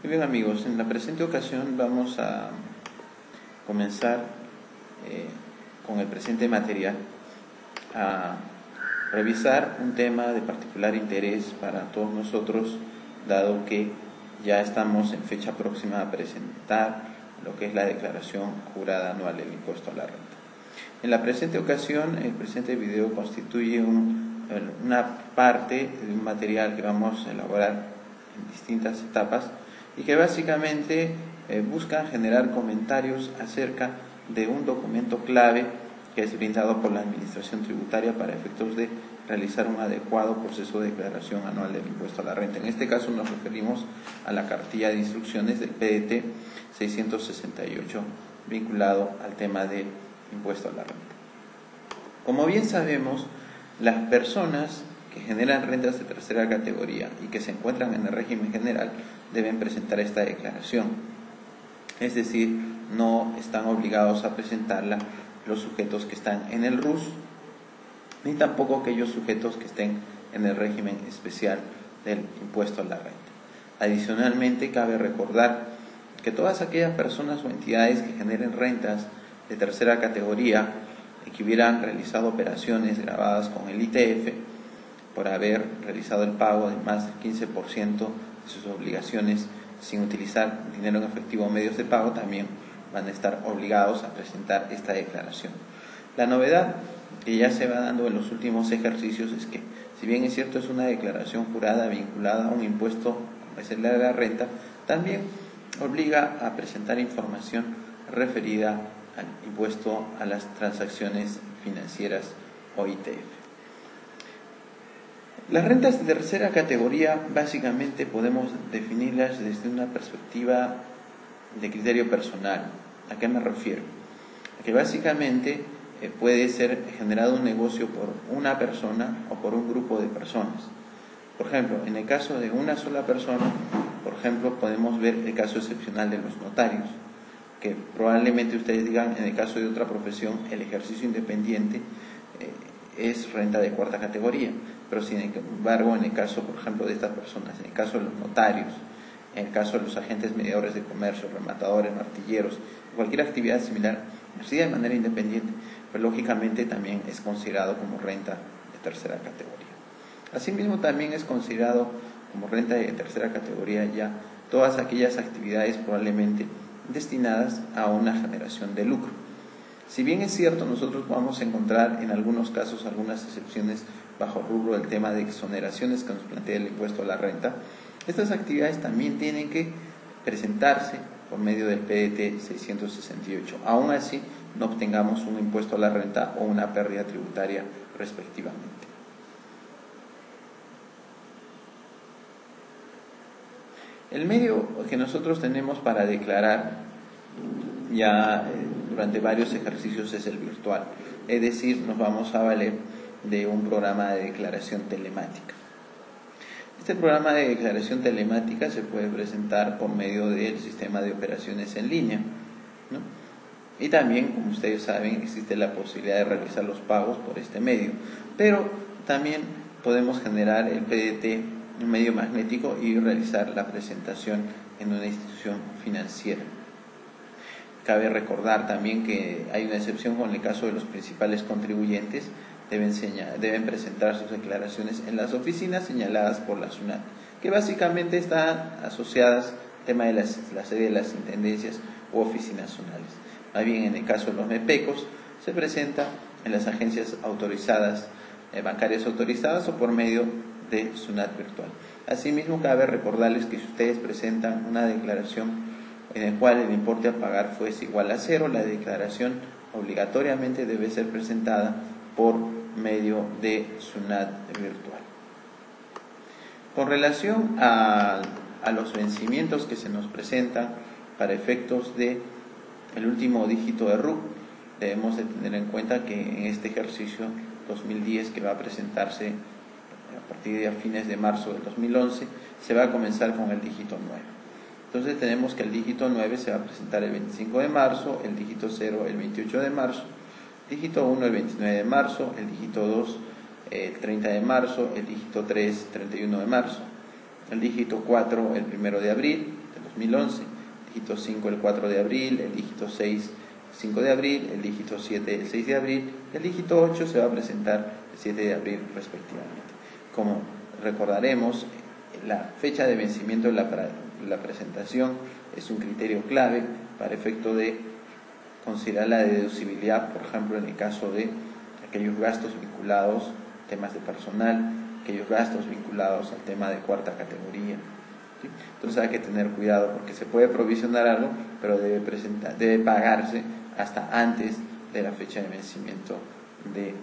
Muy bien, amigos, en la presente ocasión vamos a comenzar con el presente material a revisar un tema de particular interés para todos nosotros, dado que ya estamos en fecha próxima a presentar lo que es la declaración jurada anual del impuesto a la renta. En la presente ocasión, el presente video constituye una parte de un material que vamos a elaborar en distintas etapas y que básicamente busca generar comentarios acerca de un documento clave que es brindado por la Administración Tributaria para efectos de realizar un adecuado proceso de declaración anual del impuesto a la renta. En este caso nos referimos a la cartilla de instrucciones del PDT 668 vinculado al tema del impuesto a la renta. Como bien sabemos, las personas que generan rentas de tercera categoría y que se encuentran en el régimen general deben presentar esta declaración. Es decir, no están obligados a presentarla los sujetos que están en el RUS, ni tampoco aquellos sujetos que estén en el régimen especial del impuesto a la renta. Adicionalmente, cabe recordar que todas aquellas personas o entidades que generen rentas de tercera categoría y que hubieran realizado operaciones grabadas con el ITF por haber realizado el pago de más del 15% de sus obligaciones sin utilizar dinero en efectivo o medios de pago, también van a estar obligados a presentar esta declaración. La novedad que ya se va dando en los últimos ejercicios es que, si bien es cierto, es una declaración jurada vinculada a un impuesto como es el de la renta, también obliga a presentar información referida al impuesto a las transacciones financieras o ITF. Las rentas de tercera categoría básicamente podemos definirlas desde una perspectiva de criterio personal. ¿A qué me refiero? A que básicamente puede ser generado un negocio por una persona o por un grupo de personas. Por ejemplo, en el caso de una sola persona, por ejemplo, podemos ver el caso excepcional de los notarios, que probablemente ustedes digan, en el caso de otra profesión, el ejercicio independiente es renta de cuarta categoría, pero sin embargo, en el caso, por ejemplo, de estas personas, en el caso de los notarios, en el caso de los agentes mediadores de comercio, rematadores, martilleros, cualquier actividad similar, ejercida de manera independiente, pues lógicamente también es considerado como renta de tercera categoría. Asimismo, también es considerado como renta de tercera categoría ya todas aquellas actividades probablemente destinadas a una generación de lucro. Si bien es cierto, nosotros vamos a encontrar en algunos casos algunas excepciones bajo el rubro del tema de exoneraciones que nos plantea el impuesto a la renta, estas actividades también tienen que presentarse por medio del PDT 668. Aún así, no obtengamos un impuesto a la renta o una pérdida tributaria respectivamente. El medio que nosotros tenemos para declarar ya durante varios ejercicios es el virtual, es decir, nos vamos a valer de un programa de declaración telemática. Este programa de declaración telemática se puede presentar por medio del sistema de operaciones en línea, ¿no? Y también, como ustedes saben, existe la posibilidad de realizar los pagos por este medio, pero también podemos generar el PDT, un medio magnético, y realizar la presentación en una institución financiera. Cabe recordar también que hay una excepción con el caso de los principales contribuyentes. Deben presentar sus declaraciones en las oficinas señaladas por la SUNAT, que básicamente están asociadas al tema de la sede de las intendencias u oficinas zonales. Más bien, en el caso de los MEPECOS, se presenta en las agencias autorizadas, bancarias autorizadas, o por medio de SUNAT virtual. Asimismo, cabe recordarles que si ustedes presentan una declaración en la cual el importe a pagar fuese igual a cero, la declaración obligatoriamente debe ser presentada por medio de SUNAT virtual. Con relación a los vencimientos que se nos presentan para efectos de el último dígito de RUC, debemos de tener en cuenta que en este ejercicio 2010, que va a presentarse a partir de fines de marzo del 2011, se va a comenzar con el dígito 9. Entonces tenemos que el dígito 9 se va a presentar el 25 de marzo, el dígito 0 el 28 de marzo, dígito 1 el 29 de marzo, el dígito 2 el 30 de marzo, el dígito 3 31 de marzo, el dígito 4 el 1 de abril de 2011, el dígito 5 el 4 de abril, el dígito 6 el 5 de abril, el dígito 7 el 6 de abril, y el dígito 8 se va a presentar el 7 de abril respectivamente. Como recordaremos, la fecha de vencimiento de la presentación es un criterio clave para efecto de considerar la deducibilidad, por ejemplo, en el caso de aquellos gastos vinculados a temas de personal, aquellos gastos vinculados al tema de cuarta categoría. ¿Sí? Entonces hay que tener cuidado porque se puede provisionar algo, pero debe pagarse hasta antes de la fecha de vencimiento de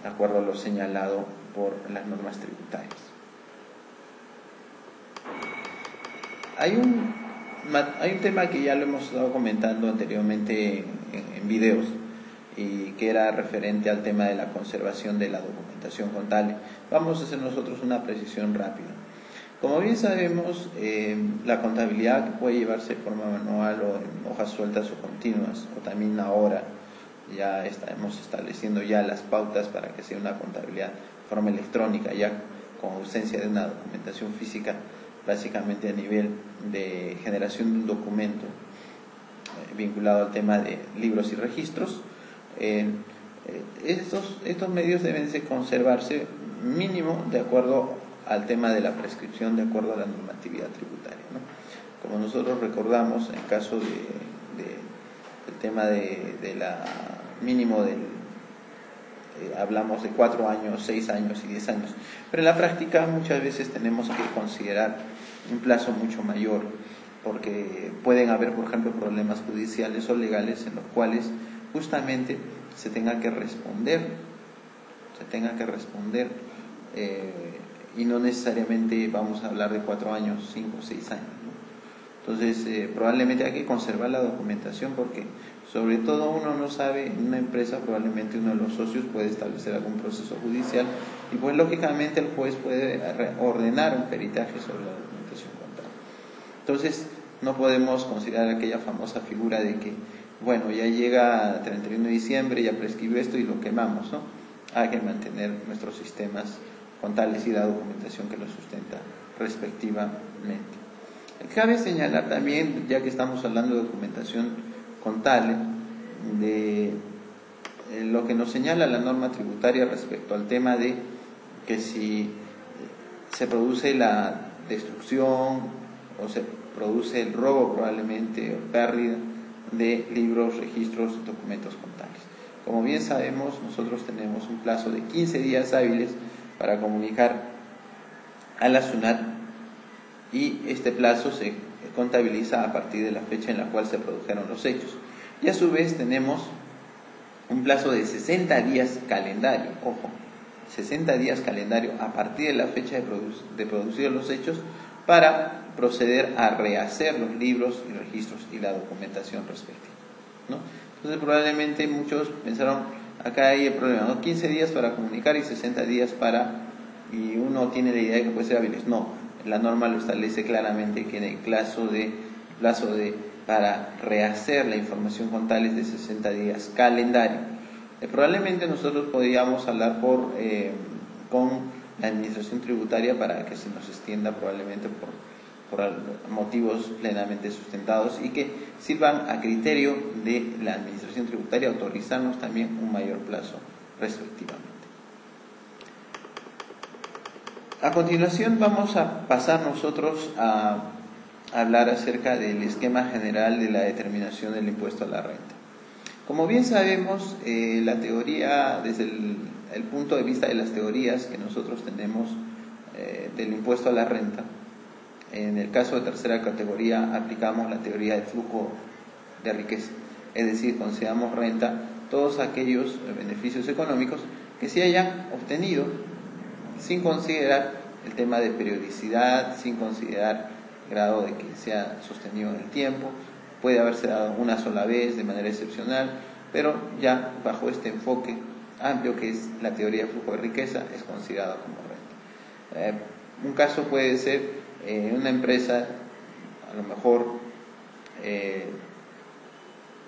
acuerdo a lo señalado por las normas tributarias. Hay un tema que ya lo hemos estado comentando anteriormente en videos y que era referente al tema de la conservación de la documentación contable. Vamos a hacer nosotros una precisión rápida. Como bien sabemos, la contabilidad puede llevarse de forma manual o en hojas sueltas o continuas, o también ahora ya estamos estableciendo ya las pautas para que sea una contabilidad de forma electrónica, ya con ausencia de una documentación física, básicamente a nivel de generación de un documento vinculado al tema de libros y registros. Estos medios deben de conservarse mínimo de acuerdo al tema de la prescripción, de acuerdo a la normatividad tributaria, ¿no? Como nosotros recordamos, en caso del tema de la mínimo hablamos de 4 años, 6 años y 10 años, pero en la práctica muchas veces tenemos que considerar un plazo mucho mayor, porque pueden haber, por ejemplo, problemas judiciales o legales en los cuales justamente se tenga que responder y no necesariamente vamos a hablar de 4 años, 5 o 6 años, ¿no? Entonces probablemente hay que conservar la documentación, porque sobre todo uno no sabe, en una empresa probablemente uno de los socios puede establecer algún proceso judicial y pues lógicamente el juez puede ordenar un peritaje sobre la documentación contable. Entonces no podemos considerar aquella famosa figura de que bueno, ya llega 31 de diciembre, ya prescribió esto y lo quemamos, ¿no? Hay que mantener nuestros sistemas contables y la documentación que los sustenta respectivamente. Cabe señalar también, ya que estamos hablando de documentación contable, de lo que nos señala la norma tributaria respecto al tema de que si se produce la destrucción o se produce el robo probablemente o pérdida de libros, registros, documentos contables. Como bien sabemos, nosotros tenemos un plazo de 15 días hábiles para comunicar a la SUNAT y este plazo se contabiliza a partir de la fecha en la cual se produjeron los hechos. Y a su vez tenemos un plazo de 60 días calendario, ojo, 60 días calendario a partir de la fecha de producidos los hechos para proceder a rehacer los libros y registros y la documentación respectiva, ¿no? Entonces probablemente muchos pensaron, acá hay el problema, ¿no? 15 días para comunicar y 60 días y uno tiene la idea de que puede ser hábiles. No, la norma lo establece claramente que en el plazo para rehacer la información contable es de 60 días calendario. Probablemente nosotros podríamos hablar con la administración tributaria para que se nos extienda probablemente por motivos plenamente sustentados y que sirvan a criterio de la administración tributaria autorizarnos también un mayor plazo respectivamente. A continuación vamos a pasar nosotros a hablar acerca del esquema general de la determinación del impuesto a la renta. Como bien sabemos, la teoría, desde el punto de vista de las teorías que nosotros tenemos del impuesto a la renta, en el caso de tercera categoría aplicamos la teoría del flujo de riqueza, es decir, consideramos renta todos aquellos beneficios económicos que se hayan obtenido sin considerar el tema de periodicidad, sin considerar el grado de que sea sostenido en el tiempo, puede haberse dado una sola vez de manera excepcional, pero ya bajo este enfoque amplio que es la teoría del flujo de riqueza es considerado como renta. Un caso puede ser una empresa, a lo mejor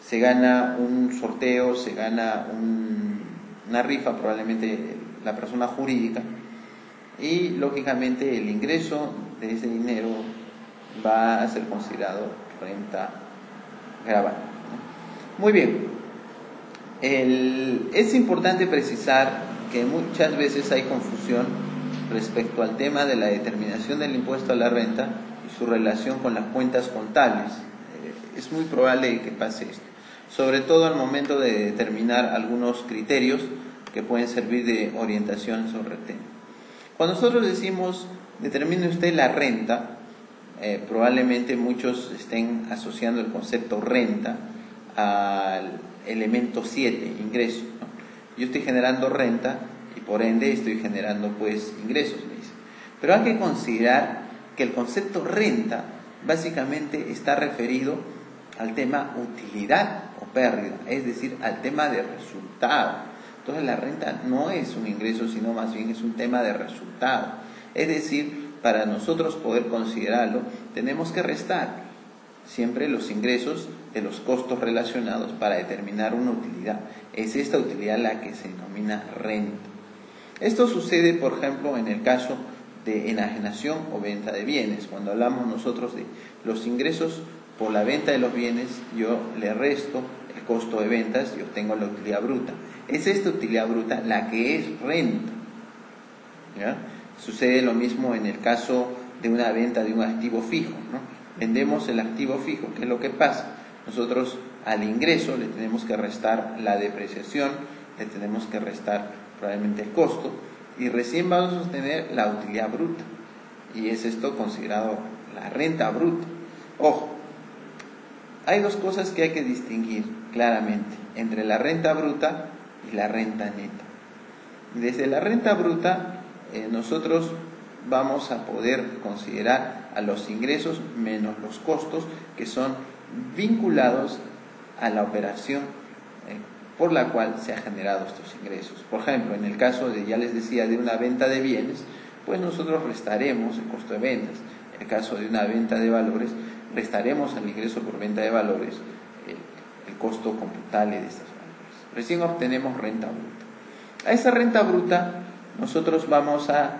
se gana un sorteo, se gana una rifa, probablemente la persona jurídica, y lógicamente el ingreso de ese dinero va a ser considerado renta gravable. Muy bien, es importante precisar que muchas veces hay confusión respecto al tema de la determinación del impuesto a la renta y su relación con las cuentas contables. Es muy probable que pase esto, sobre todo al momento de determinar algunos criterios que pueden servir de orientación sobre el tema. Cuando nosotros decimos determine usted la renta, probablemente muchos estén asociando el concepto renta al elemento 7, ingreso, ¿no? Yo estoy generando renta y por ende estoy generando pues ingresos, me dice. Pero hay que considerar que el concepto renta básicamente está referido al tema utilidad o pérdida, es decir, al tema de resultado. Entonces la renta no es un ingreso, sino más bien es un tema de resultado. Es decir, para nosotros poder considerarlo, tenemos que restar siempre los ingresos de los costos relacionados para determinar una utilidad. Es esta utilidad la que se denomina renta. Esto sucede, por ejemplo, en el caso de enajenación o venta de bienes. Cuando hablamos nosotros de los ingresos por la venta de los bienes, yo le resto el costo de ventas y obtengo la utilidad bruta. Es esta utilidad bruta la que es renta, ¿ya? Sucede lo mismo en el caso de una venta de un activo fijo, ¿no? Vendemos el activo fijo. ¿Qué es lo que pasa? Nosotros al ingreso le tenemos que restar la depreciación, le tenemos que restar probablemente el costo y recién vamos a obtener la utilidad bruta. Y es esto considerado la renta bruta. Ojo, hay dos cosas que hay que distinguir claramente entre la renta bruta y la renta neta. Desde la renta bruta nosotros vamos a poder considerar a los ingresos menos los costos que son vinculados a la operación por la cual se han generado estos ingresos. Por ejemplo, en el caso de, ya les decía, de una venta de bienes, pues nosotros restaremos el costo de ventas. En el caso de una venta de valores, restaremos al ingreso por venta de valores el costo computable de estas valores. Recién obtenemos renta bruta. A esa renta bruta nosotros vamos a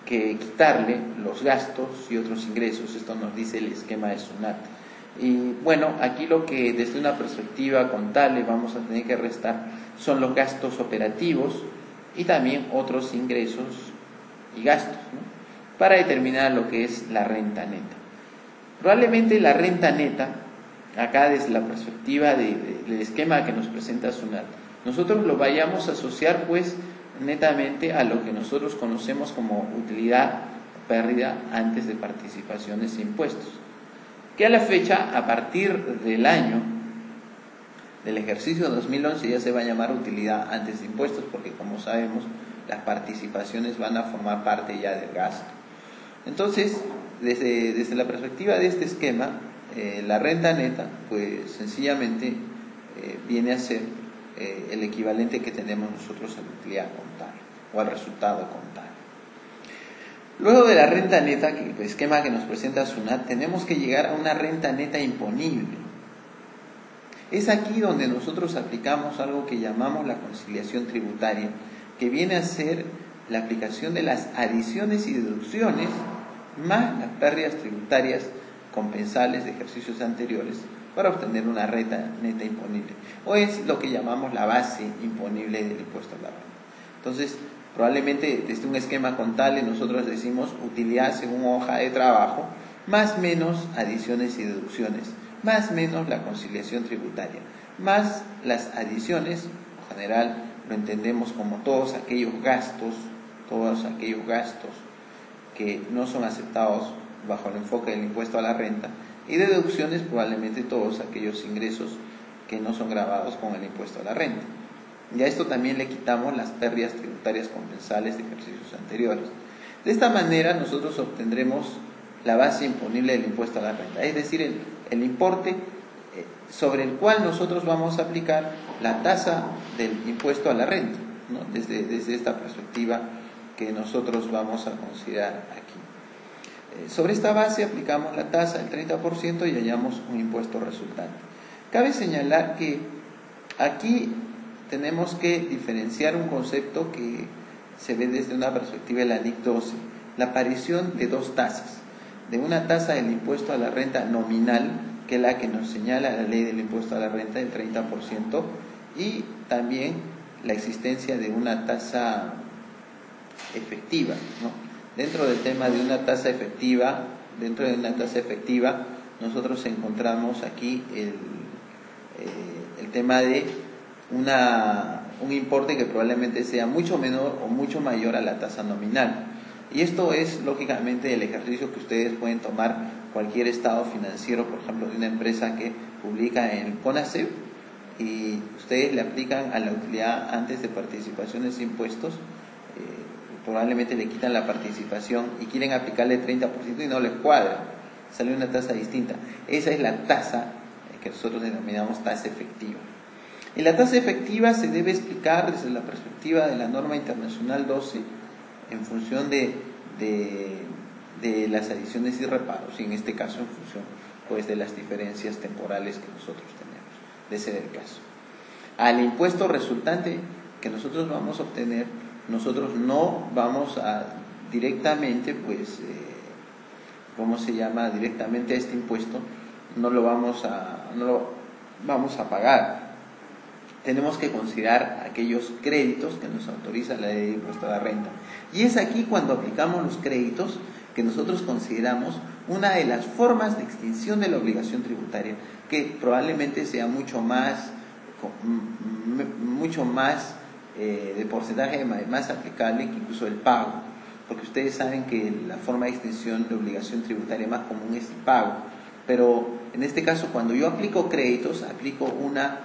que quitarle los gastos y otros ingresos. Esto nos dice el esquema de SUNAT. Y bueno, aquí lo que desde una perspectiva contable vamos a tener que restar son los gastos operativos y también otros ingresos y gastos, ¿no? Para determinar lo que es la renta neta. Probablemente la renta neta, acá desde la perspectiva del esquema que nos presenta SUNAT, nosotros lo vayamos a asociar pues netamente a lo que nosotros conocemos como utilidad o pérdida antes de participaciones e impuestos, que a la fecha, a partir del año del ejercicio 2011, ya se va a llamar utilidad antes de impuestos, porque como sabemos las participaciones van a formar parte ya del gasto. Entonces, desde la perspectiva de este esquema, la renta neta pues sencillamente viene a ser el equivalente que tenemos nosotros a la utilidad contable o al resultado contable. Luego de la renta neta, que el esquema que nos presenta SUNAT, tenemos que llegar a una renta neta imponible. Es aquí donde nosotros aplicamos algo que llamamos la conciliación tributaria, que viene a ser la aplicación de las adiciones y deducciones más las pérdidas tributarias compensables de ejercicios anteriores para obtener una renta neta imponible, o es lo que llamamos la base imponible del impuesto a la renta. Entonces, probablemente desde un esquema contable nosotros decimos utilidad según hoja de trabajo, más menos adiciones y deducciones, más menos la conciliación tributaria, más las adiciones, en general lo entendemos como todos aquellos gastos que no son aceptados bajo el enfoque del impuesto a la renta, y deducciones probablemente todos aquellos ingresos que no son gravados con el impuesto a la renta. Y a esto también le quitamos las pérdidas tributarias compensables de ejercicios anteriores. De esta manera nosotros obtendremos la base imponible del impuesto a la renta, es decir, el importe sobre el cual nosotros vamos a aplicar la tasa del impuesto a la renta, ¿no? Desde esta perspectiva que nosotros vamos a considerar aquí. Sobre esta base aplicamos la tasa del 30% y hallamos un impuesto resultante. Cabe señalar que aquí tenemos que diferenciar un concepto que se ve desde una perspectiva de la NIC 12, la aparición de dos tasas. de una tasa del impuesto a la renta nominal, que es la que nos señala la ley del impuesto a la renta del 30%, y también la existencia de una tasa efectiva, ¿no? Dentro del tema de una tasa efectiva, nosotros encontramos aquí el tema de un importe que probablemente sea mucho menor o mucho mayor a la tasa nominal. Y esto es lógicamente el ejercicio que ustedes pueden tomar cualquier estado financiero, por ejemplo, de una empresa que publica en el CONACYT, y ustedes le aplican a la utilidad antes de participaciones e impuestos, probablemente le quitan la participación y quieren aplicarle 30% y no les cuadra, sale una tasa distinta. Esa es la tasa que nosotros denominamos tasa efectiva. Y la tasa efectiva se debe explicar desde la perspectiva de la norma internacional 12 en función de las adiciones y reparos, y en este caso en función pues de las diferencias temporales que nosotros tenemos, de ser el caso. Al impuesto resultante que nosotros vamos a obtener, nosotros no vamos a directamente, directamente a este impuesto, no lo vamos a pagar. Tenemos que considerar aquellos créditos que nos autoriza la ley de impuesto a la renta. Y es aquí cuando aplicamos los créditos que nosotros consideramos una de las formas de extinción de la obligación tributaria, que probablemente sea mucho más de porcentaje más aplicable que incluso el pago, porque ustedes saben que la forma de extinción de obligación tributaria más común es el pago, pero en este caso cuando yo aplico créditos, aplico una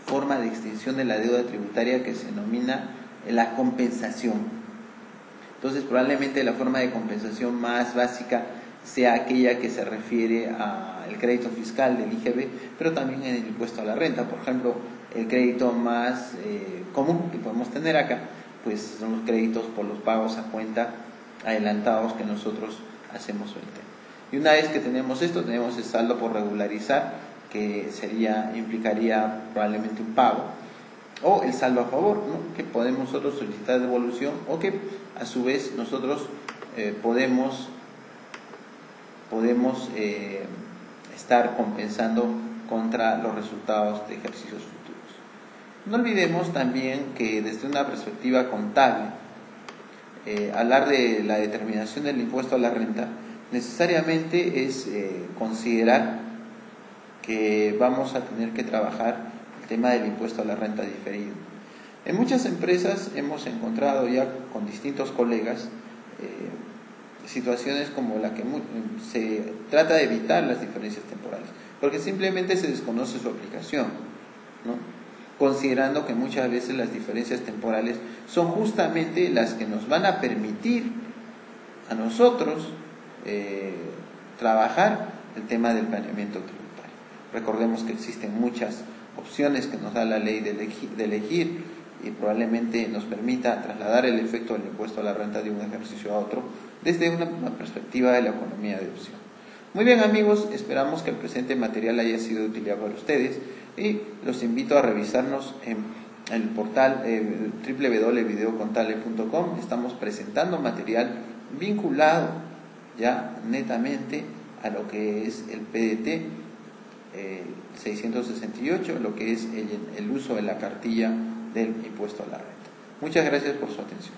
forma de extinción de la deuda tributaria que se denomina la compensación. Entonces probablemente la forma de compensación más básica sea aquella que se refiere al crédito fiscal del IGB, pero también en el impuesto a la renta. Por ejemplo, el crédito más común que podemos tener acá, pues son los créditos por los pagos a cuenta adelantados que nosotros hacemos sobre el tema. Y una vez que tenemos esto, tenemos el saldo por regularizar, que implicaría probablemente un pago, o el saldo a favor, ¿no? Que podemos nosotros solicitar devolución, o que a su vez nosotros podemos estar compensando contra los resultados de ejercicios futuros. No olvidemos también que desde una perspectiva contable, hablar de la determinación del impuesto a la renta necesariamente es considerar que vamos a tener que trabajar el tema del impuesto a la renta diferido. En muchas empresas hemos encontrado ya con distintos colegas situaciones como la que se trata de evitar las diferencias temporales, porque simplemente se desconoce su aplicación, ¿no? Considerando que muchas veces las diferencias temporales son justamente las que nos van a permitir a nosotros trabajar el tema del planeamiento tributario. Recordemos que existen muchas opciones que nos da la ley de elegir y probablemente nos permita trasladar el efecto del impuesto a la renta de un ejercicio a otro desde una perspectiva de la economía de opción. Muy bien, amigos, esperamos que el presente material haya sido de utilidad para ustedes y los invito a revisarnos en el portal www.videocontable.com. Estamos presentando material vinculado ya netamente a lo que es el PDT 668, lo que es el uso de la cartilla del impuesto a la renta. Muchas gracias por su atención.